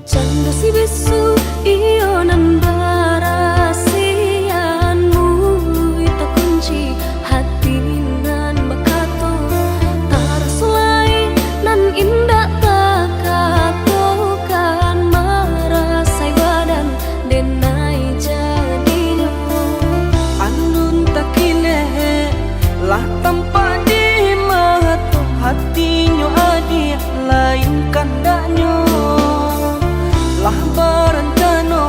Canda si bisu iyo nan barasianmu ita kunci hati nan bakato tarasulai nan indah takatokan marasai badan denai jadinya andun takine lah tanpa di mata hatinya adi lain kandaknya lah berencana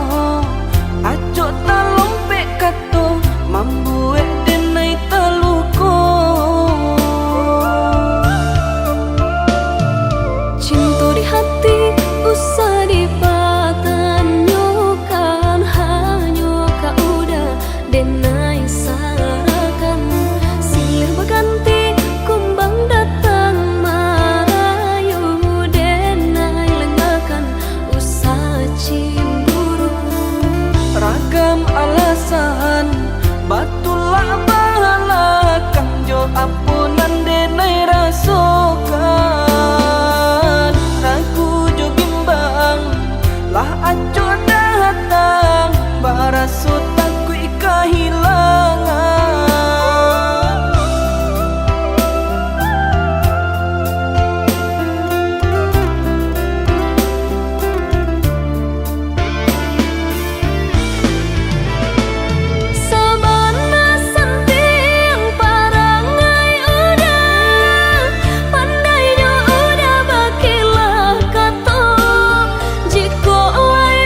aco talompe kato mambuek denai teluko cinta di hati usah dipatanyokan hanya kaudah denai sarakan silir berganti kumbang datang marayu denai lengakan usah cemburu ragam alasan batulah balakang jo ampunan denai rasokan ragu jo bimbang lah aco datang baraso takui kehilangan sabana senting parangai udah pandainya udah bakilah kato jiko lai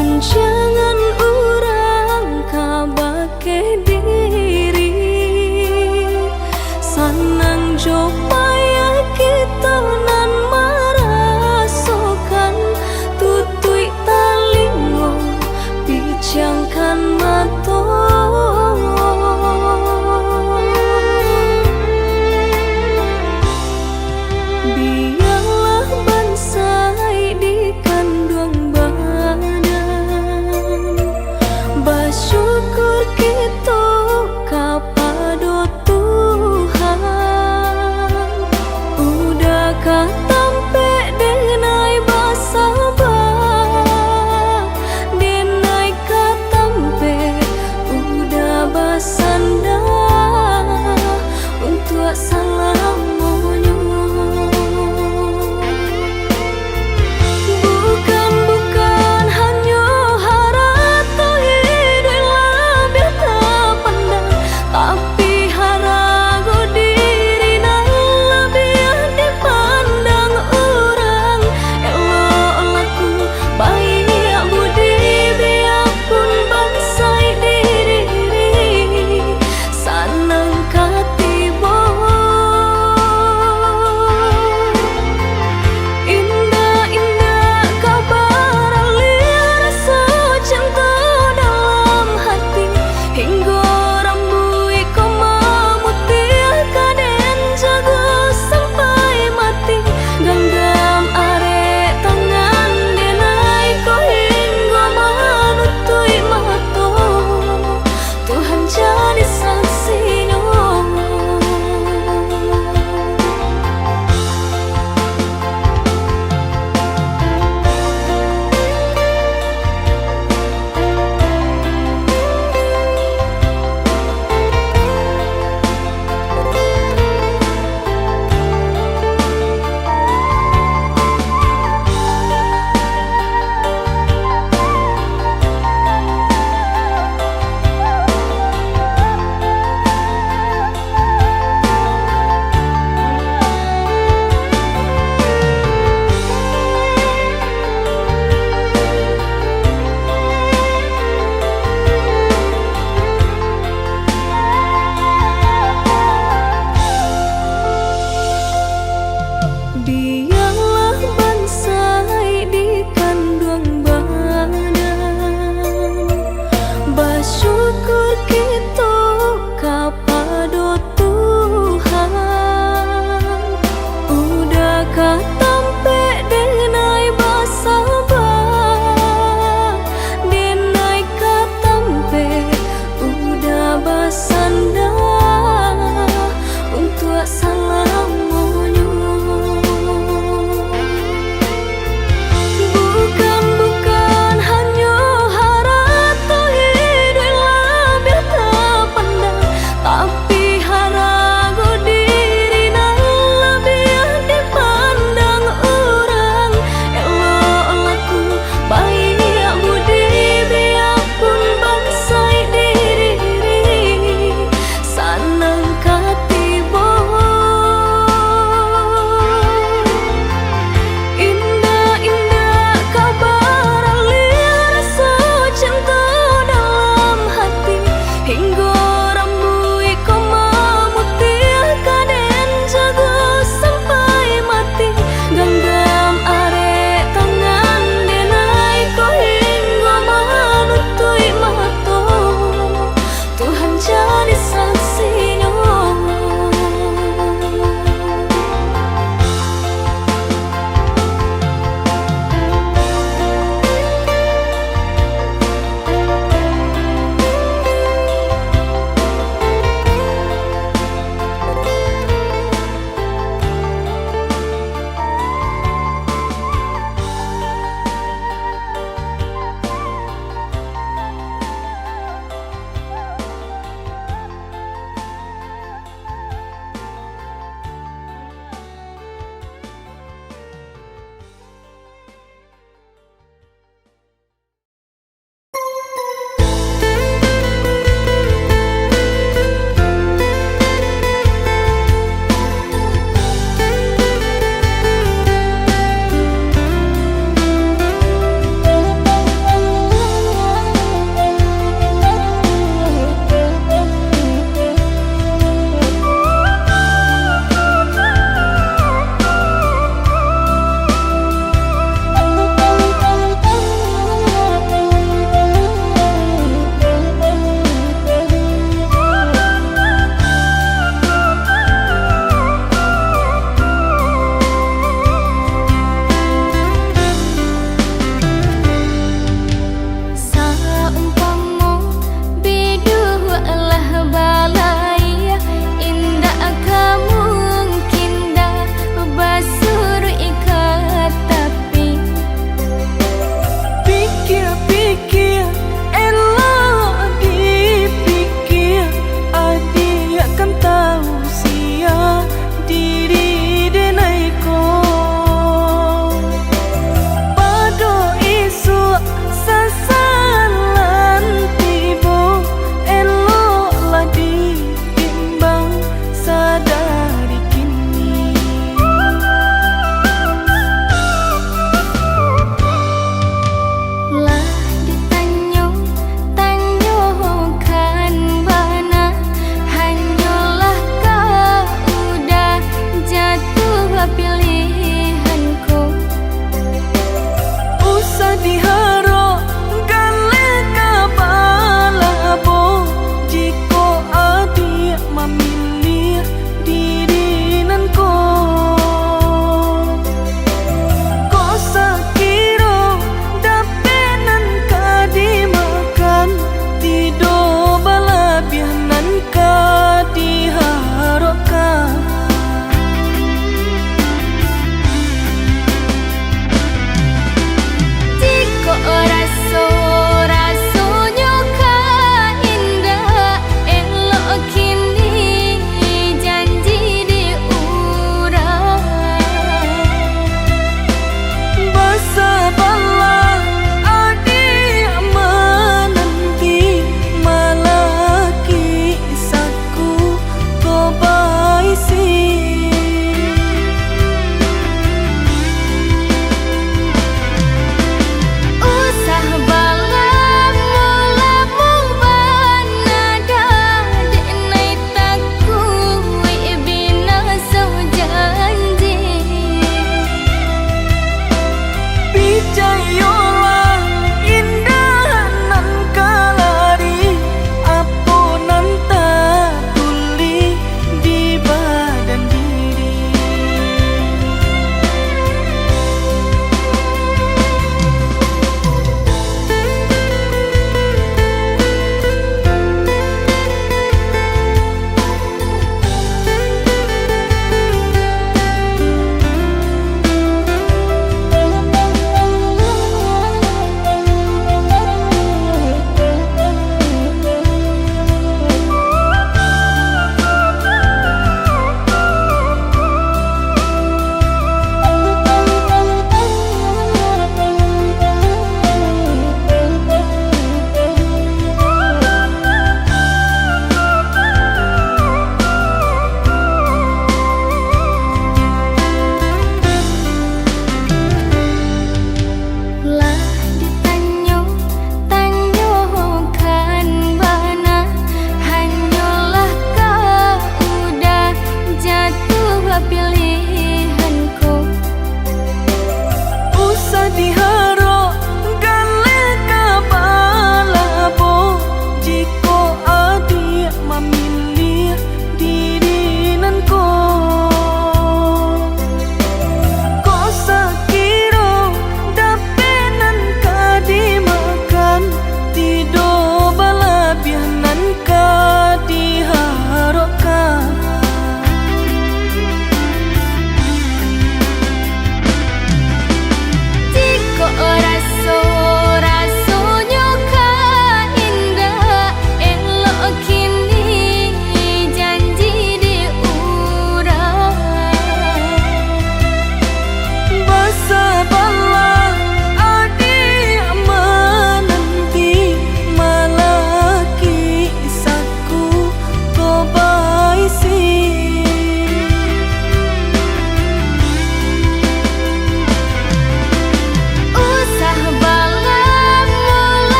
Gunjangan urang kabake diri, sanang jopaya kita nan marasokan, tutui talingo bijangkan mato. Biarlah bansai di kandung badan,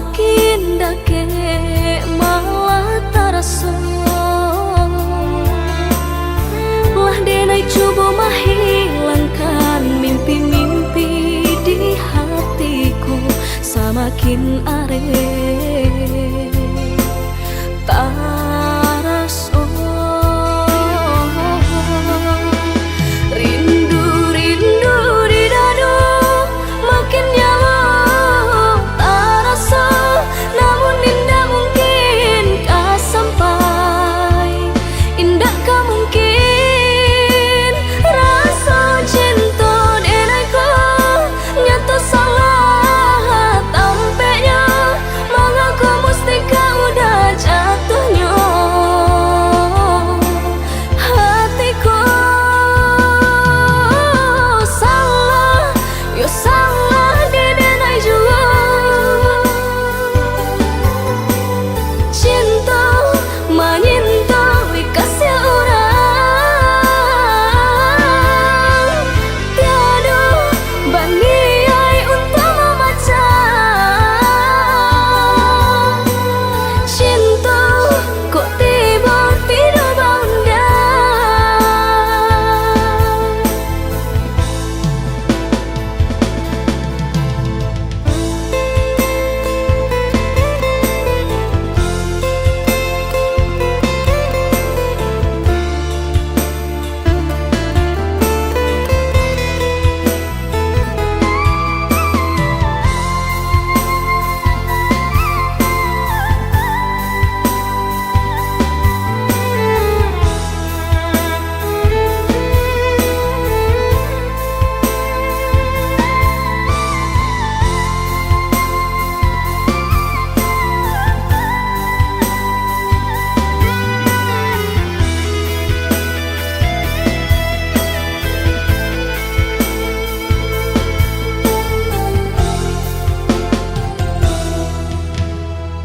Semakin dake malah terasa. Lah denai coba menghilangkan mimpi-mimpi di hatiku. Semakin are taraso. Rindu-rindu di dadu makin nyawa tarasa. Namun indah mungkin kah sampai, indah kah mungkin rasa cinta denaiku nyata salah tampaknya. Mengaku mesti kau udah jatuhnya hatiku. Salah, yo salah di denai juga. Cinta menyinta kasih orang. Tiada baniai untuk memacah. Cinta kok tiba-tiba bunda.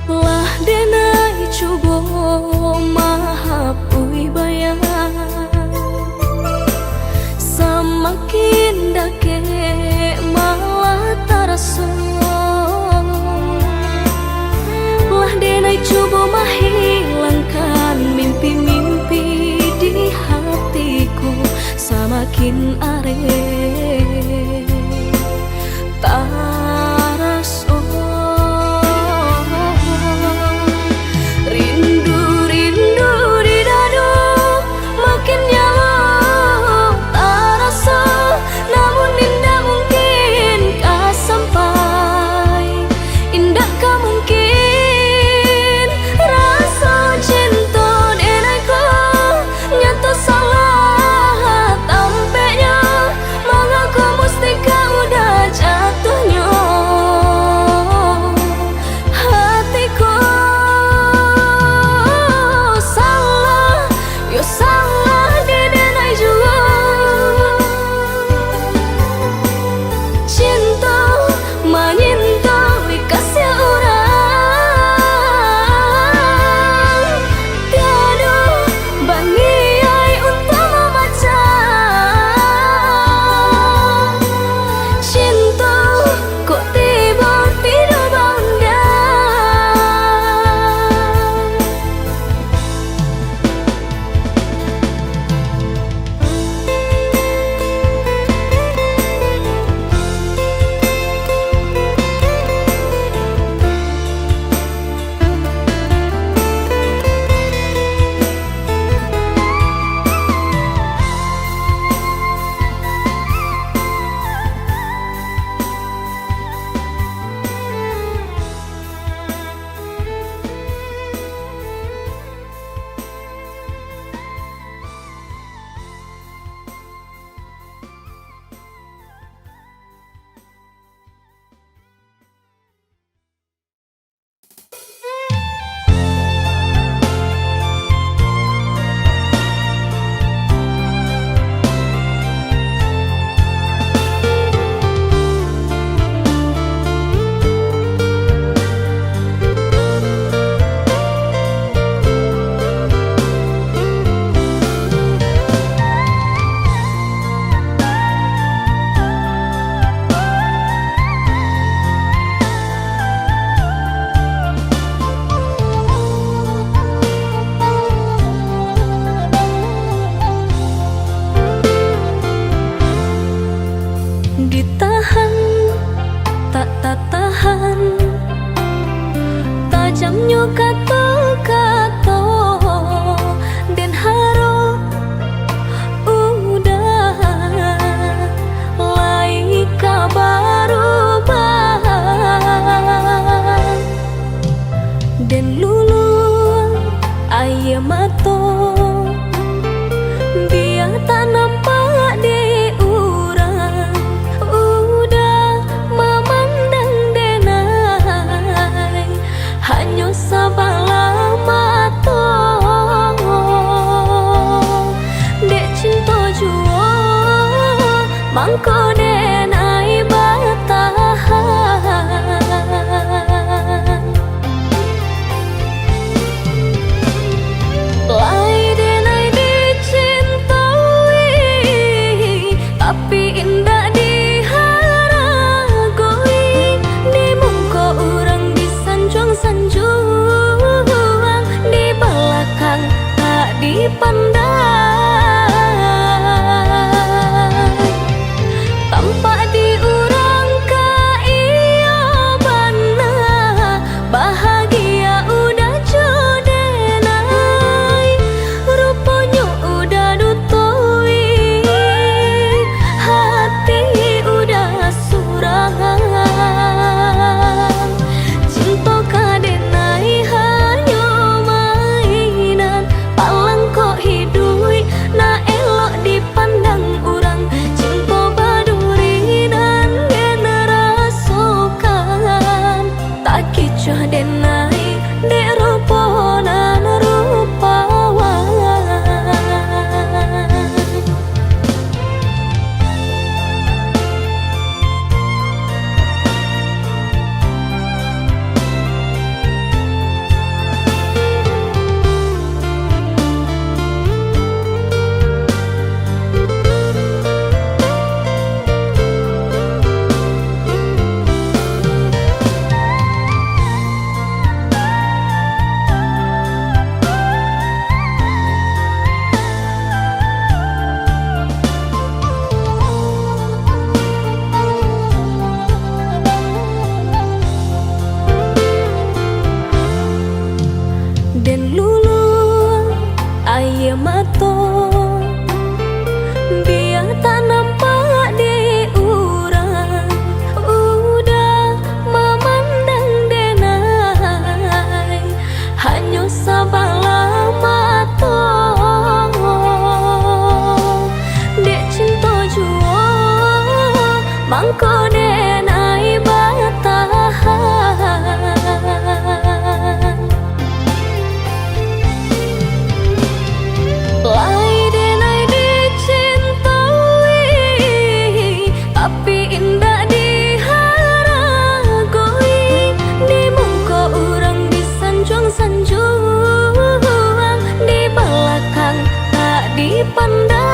Lah denai coba mahapui bayang. Semakin dake malah terasa. Lah denai coba menghilangkan mimpi-mimpi di hatiku. Semakin are taraso. Rindu-rindu di dadu makin nyawa terasa. Namun indah mungkin kah sampai, indah kah mungkin rasa cinta denaiku nyata salah tampaknya. Mengaku macamnya kata-kata dan harap udah lai kabar dan lulu ayah mato biar tak nampak di urang udah memandang denai hanya sabala mato dek cinta jua mangko denai batahan lai denai dicintai tapi indah diharagoi di muka orang disanjung-sanjung di belakang tak dipandang tampak di orang kaya bana bahagia udah jodenai rupanya udah dutoi hati udah surangan cinta kadenai hanya mainan palang kok hidui na elok dipandang orang cinta baduri dan generasokan tak kicah denai dek rupanan rupawan dan lulu ayah mato biar tak nampak di urang udah memandang denai hanya sabala mato dek cinta jua mangko denai batahan lai denai dicintai tapi indah diharagoi di muka orang disanjung-sanjung di belakang tak dipandang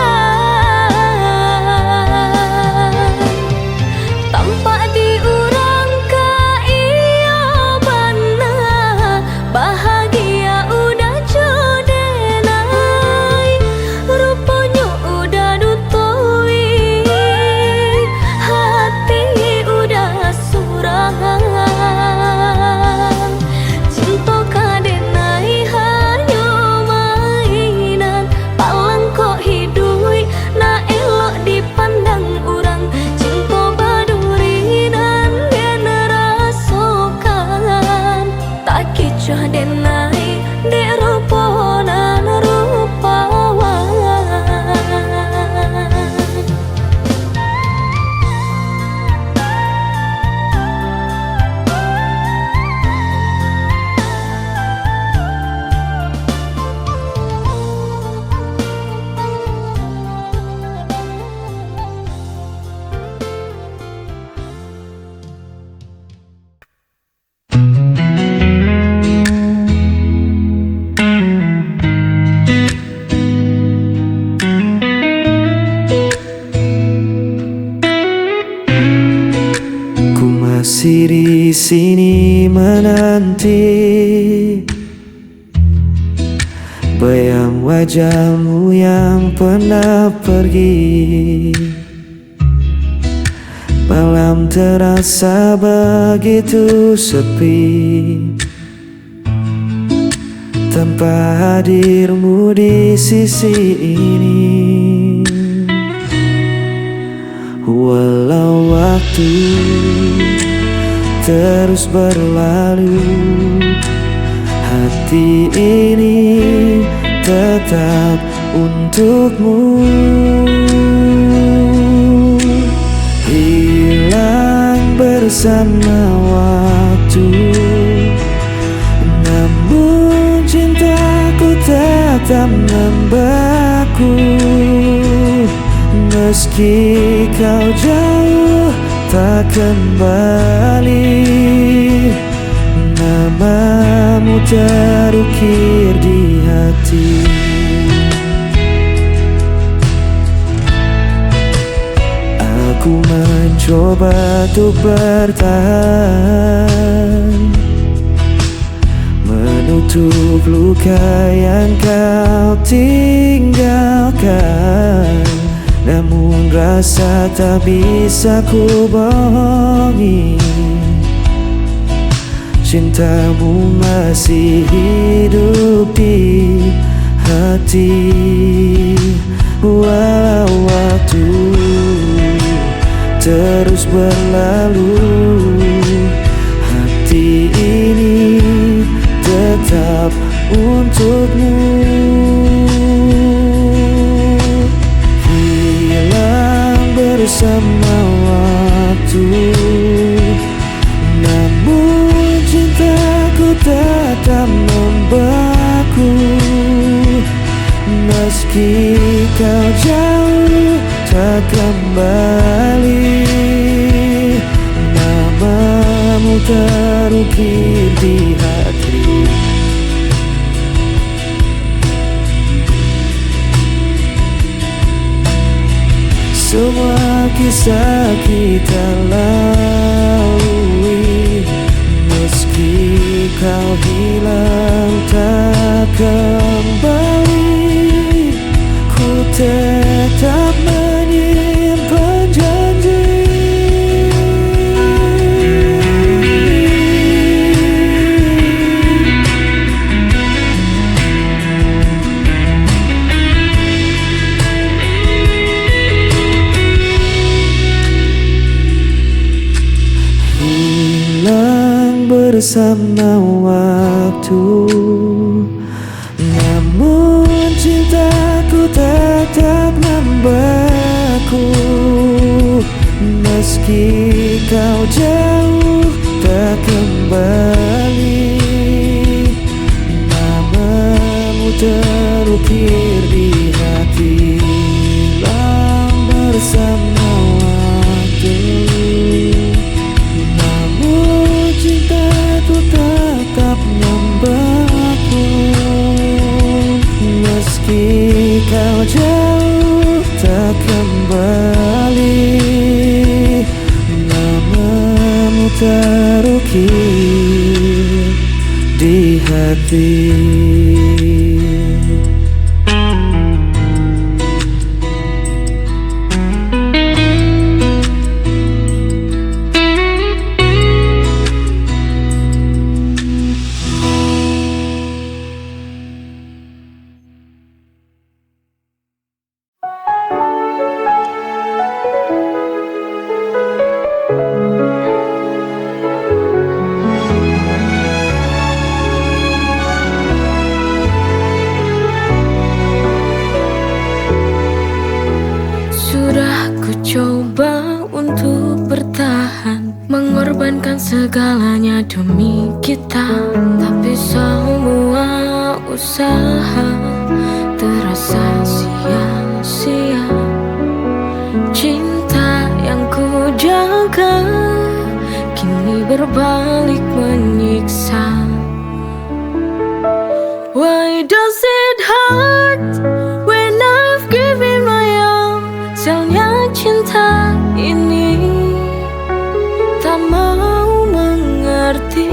tampak di orang kaya bana bahagia udah jodenai rupanya udah dutoi hati udah surangan cinta kadenai hanya mainan palang kok hidui na elok dipandang orang cinta baduri dan generasokan tak kicah denai dek rupanan rupawan Masih di sini menanti bayang wajahmu yang pernah pergi. Malam terasa begitu sepi, tanpa hadirmu di sisi ini. Walau waktu terus berlalu, hati ini tetap untukmu. Hilang bersama waktu, namun cintaku tetap membeku. Meski kau jauh tak kembali, namamu terukir di hati. Aku mencoba untuk bertahan, menutup luka yang kau tinggalkan. Namun rasa tak bisa ku bohongi, cintamu masih hidup di hati. Walau waktu terus berlalu, hati ini tetap untukmu. Bersama waktu, namun cintaku tetap membeku. Meski kau jauh tak kembali, namamu terukir di hati. Semua kisah kita lalui, meski kau hilang tak kembali, ku tetap menyimpan janji. Bersama waktu, namun cintaku tetap membeku. Meski kau jauh tak kembali, namamu terukir di hati. Hilang bersama waktu, tetap membeku. Meski kau jauh tak kembali, namamu terukir di hati. Segalanya demi kita, tapi semua usaha terasa sia-sia. Cinta yang ku jaga kini berbalik menyiksa. Why does it hurt when I've given my all? Sialnya cinta ini tak mau mengerti.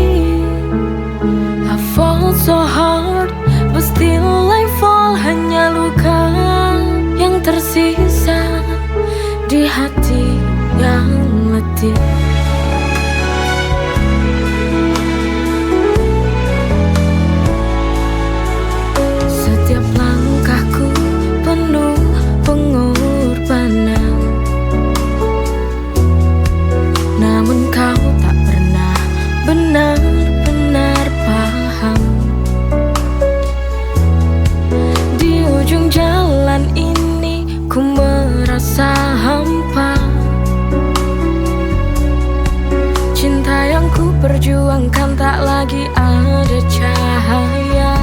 I fall so hard, but still I fall. Hanya luka yang tersisa di hati yang letih. ada cahaya.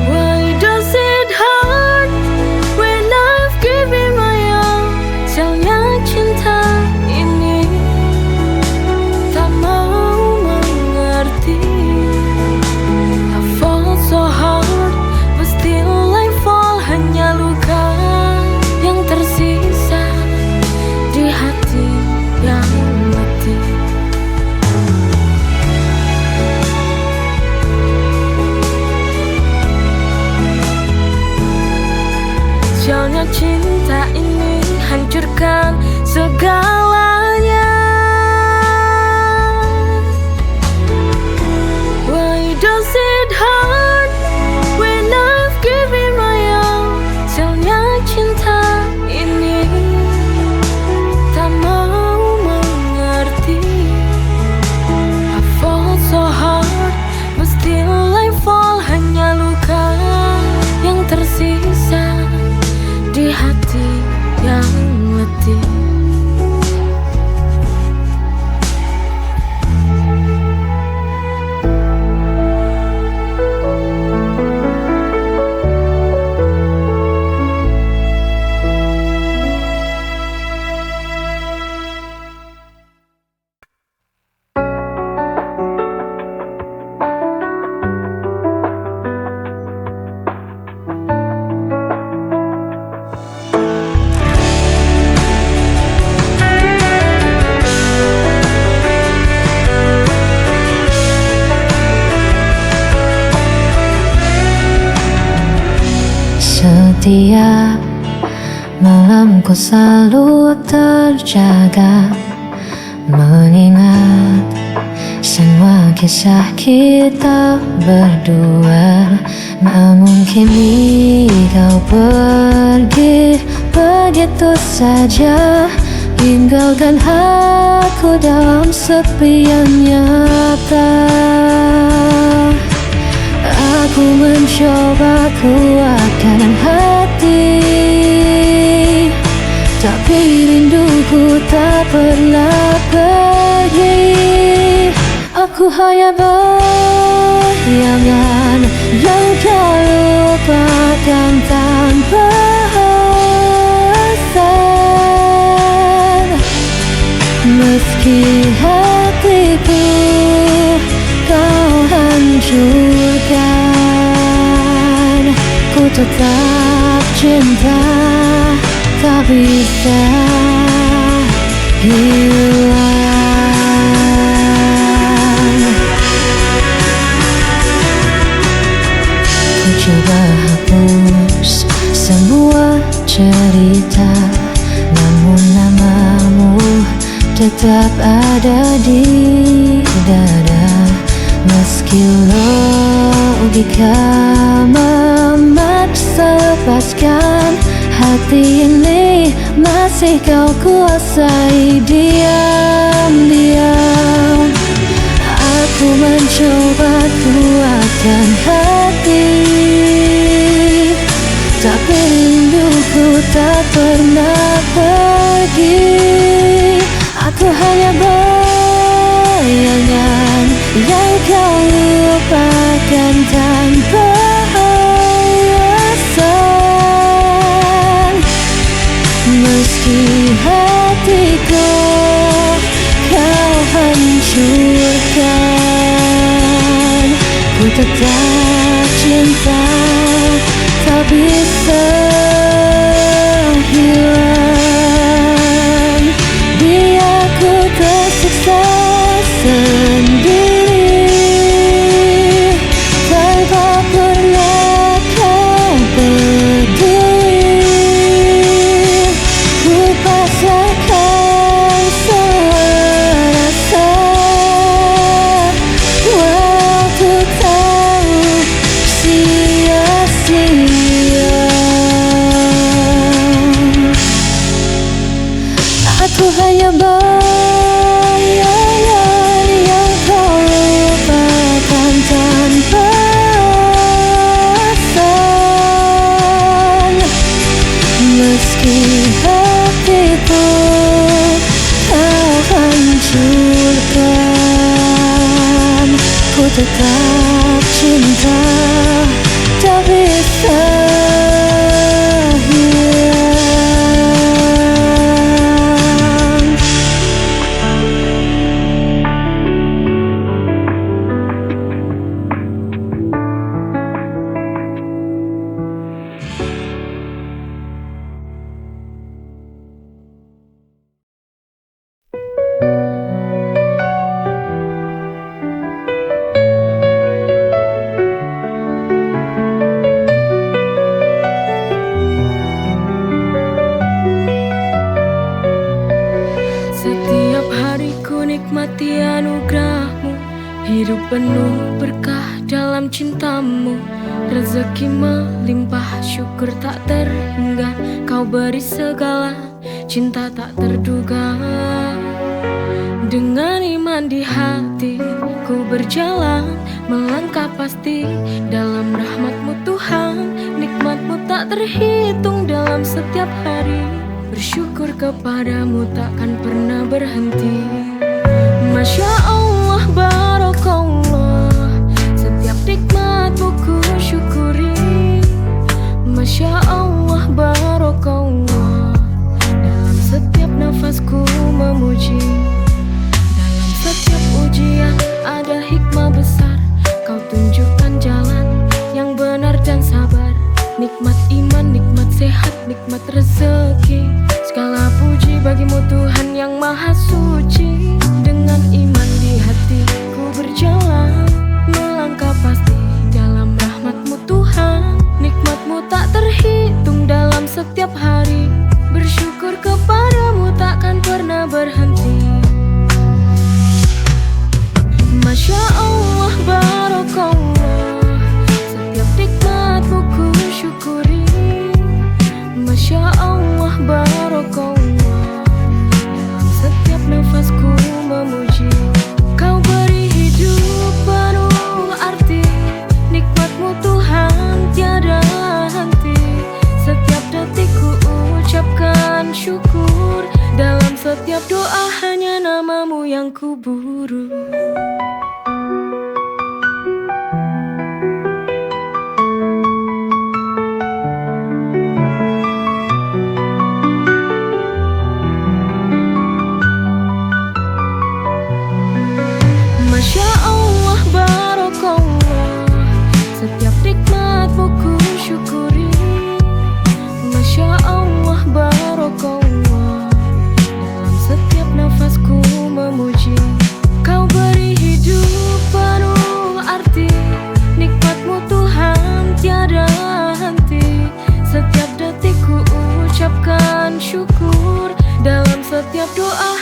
Why does it hurt when I've given my all? Sialnya cinta ini tak mau mengerti. I fall so hard, but still I fall. Hanya luka yang tersisa di hati yang letih. Sialnya cinta ini hancurkan segalanya. Why does it hurt when I've given my all? Sialnya cinta ini tak mau mengerti. I fall so hard, but still I fall. Hanya luka yang tersisa di hati yang letih. Setiap malamku selalu terjaga, mengingat semua kisah kita berdua. Namun kini kau pergi begitu saja, tinggalkan aku dalam sepi yang nyata. Aku mencoba kuatkan hati, tapi rinduku tak pernah pergi. Aku hanya bayangan yang kau lupakan tanpa alasan. Meski hatiku kau hancurkan, ku tetap cinta, tak bisa hilang. Ku coba hapus semua cerita, namun namamu tetap ada di dada. Meski logika memaksa lepaskan, hati ini masih kau kuasai diam-diam. Aku mencoba kuatkan hati, tapi rinduku tak pernah pergi. Aku hanya bayangan yang kau lupakan tanpa alasan. Meski hatiku kau hancurkan, ku tetap cinta, tak bisa hilang. Biar ku tersiksa sendiri, tanpa pernah kau peduli. Ku pasrahkan semua rasa, waktu tahu sia-sia. Ku tetap cinta, tak bisa hilang. Setiap hari ku nikmati anugerahmu, hidup penuh berkah dalam cintamu. Rezeki melimpah, syukur tak terhingga. Kau beri segala, cinta tak terduga. Dengan iman di hati, ku berjalan, melangkah pasti dalam rahmat-Mu Tuhan. Nikmat-Mu tak terhitung dalam setiap hari. Bersyukur kepadamu takkan pernah berhenti. Masya Allah, barakallah, setiap nikmat-Mu ku syukuri. Masya Allah, barakallah, dalam setiap nafasku memuji. Dalam setiap ujian ada hikmah besar. Kau tunjukkan jalan yang benar dan sabar. Nikmat iman, nikmat sehat, nikmat rezeki. Segala puji bagimu Tuhan yang maha suci. Dengan iman di hati ku berjalan, melangkah pasti dalam rahmat-Mu Tuhan. Nikmat-Mu tak terhitung dalam setiap hari. Bersyukur kepadamu takkan pernah berhenti. Masya Allah, barakallah, setiap nikmat-Mu ku syukuri. Masya Allah, barakallah, dalam setiap nafasku memuji. Kau beri hidup penuh arti, nikmat-Mu Tuhan tiada henti. Setiap detik ku ucapkan syukur. Dalam setiap doa hanya nama-Mu yang ku buru. Masya Allah, barakallah, setiap nikmat-Mu ku syukuri. Masya Allah, barakallah, dalam setiap nafasku memuji. Kau beri hidup penuh arti, nikmat-Mu Tuhan tiada henti. Setiap detik ku ucapkan syukur. Dalam setiap doa